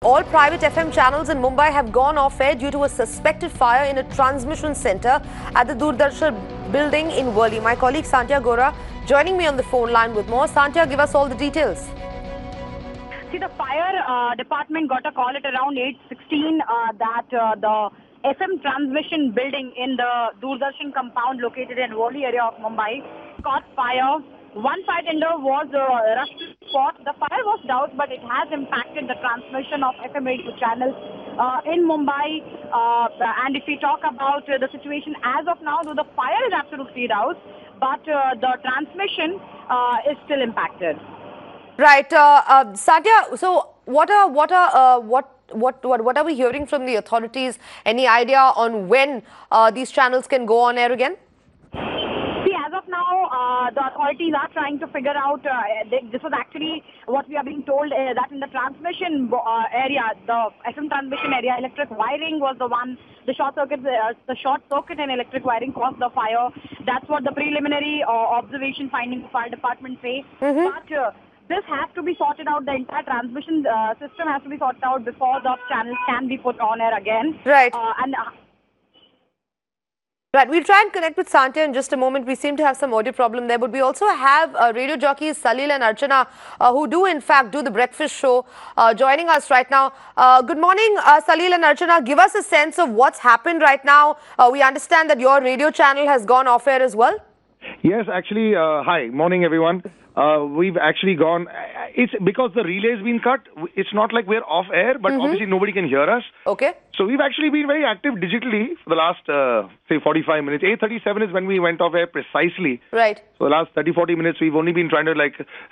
All private FM channels in Mumbai have gone off air due to a suspected fire in a transmission center at the Doordarshan Building in Worli. My colleague Santia Gora joining me on the phone line with more. Santia, give us all the details. See, the fire department got a call at around 8:16 that the FM transmission building in the Doordarshan compound located in Worli area of Mumbai caught fire. One fire tender was rushed to the spot. The fire was doused, but it has impacted the transmission of FM radio channels in Mumbai. And if we talk about the situation as of now, though the fire is absolutely doused, but the transmission is still impacted. Right, Santia. So, what are we hearing from the authorities? Any idea on when these channels can go on air again? As of now, the authorities are trying to figure out, this was actually what we are being told, that in the transmission area, the FM transmission area, electric wiring was the one, the short circuit and electric wiring caused the fire. That's what the preliminary observation finding the fire department say. But this has to be sorted out, the entire transmission system has to be sorted out before the channels can be put on air again. Right. Right, we'll try and connect with Santia in just a moment. We seem to have some audio problem there, but we also have radio jockeys Salil and Archana who do in fact do the breakfast show joining us right now. Good morning, Salil and Archana. Give us a sense of what's happened right now. We understand that your radio channel has gone off air as well. Yes, actually, hi, morning everyone. We've actually gone, it's because the relay's been cut. It's not like we're off air, but obviously nobody can hear us. Okay. So we've actually been very active digitally for the last, say, 45 minutes. 8:37 is when we went off air precisely. Right. So the last 30-40 minutes, we've only been trying to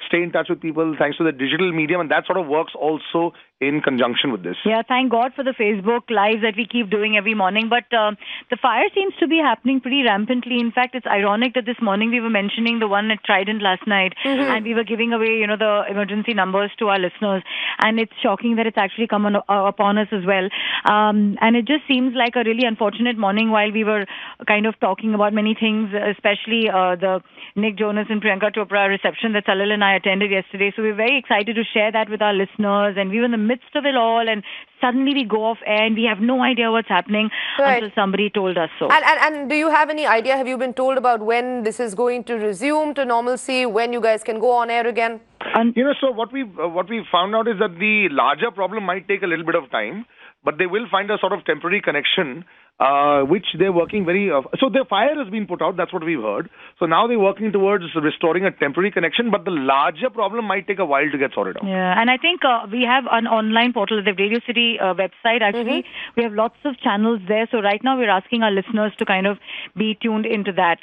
stay in touch with people thanks to the digital medium, and that sort of works also in conjunction with this. Yeah, thank God for the Facebook Live that we keep doing every morning. But the fire seems to be happening pretty rampantly. In fact, it's ironic that this morning we were mentioning the one at Trident last night, and we were giving away, the emergency numbers to our listeners. And it's shocking that it's actually come upon us as well. And it just seems like a really unfortunate morning while we were kind of talking about many things, especially the Nick Jonas and Priyanka Chopra reception that Salil and I attended yesterday. So we're very excited to share that with our listeners. And we were in the midst of it all, and suddenly we go off air and we have no idea what's happening until somebody told us so. And do you have any idea? Have you been told about when this is going to resume to normalcy, when you guys can go on air again? So what we found out is that the larger problem might take a little bit of time, but they will find a sort of temporary connection, which they're working very... so the fire has been put out, that's what we've heard. So now they're working towards restoring a temporary connection, but the larger problem might take a while to get sorted out. Yeah, and I think we have an online portal, the Radio City website actually. We have lots of channels there. So right now we're asking our listeners to kind of be tuned into that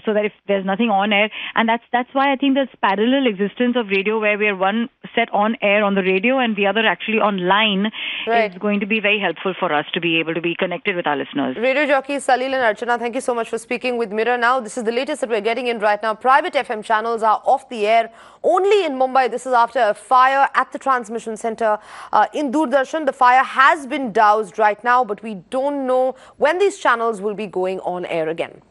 so that if there's nothing on air. And that's why I think there's parallel existence of radio where we're one set on air on the radio and the other actually online is going to be very helpful for us to be able to be connected with our listeners. Radio jockeys Salil and Archana, thank you so much for speaking with Mirror Now. This is the latest that we're getting in right now. Private FM channels are off the air only in Mumbai. This is after a fire at the transmission center in Doordarshan. The fire has been doused right now, but we don't know when these channels will be going on air again.